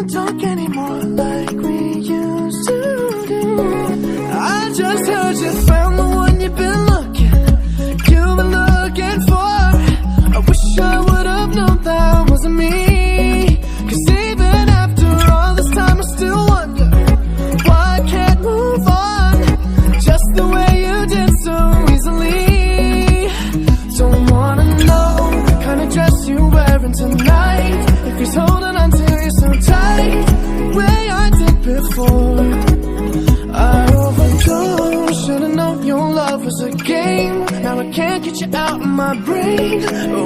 don't talk anymore like we used to do. I just heard you found the one you've been looking for. I wish I would've known that wasn't me. 'Cause even after all this time I still wonder why I can't move on just the way you did so easily. Don't wanna know the kind of dress you're wearing tonight, if he's holding on to you so tight the way I did before. I overdosed, should've known your love was a game. Now I can't get you out of my brain. Oh.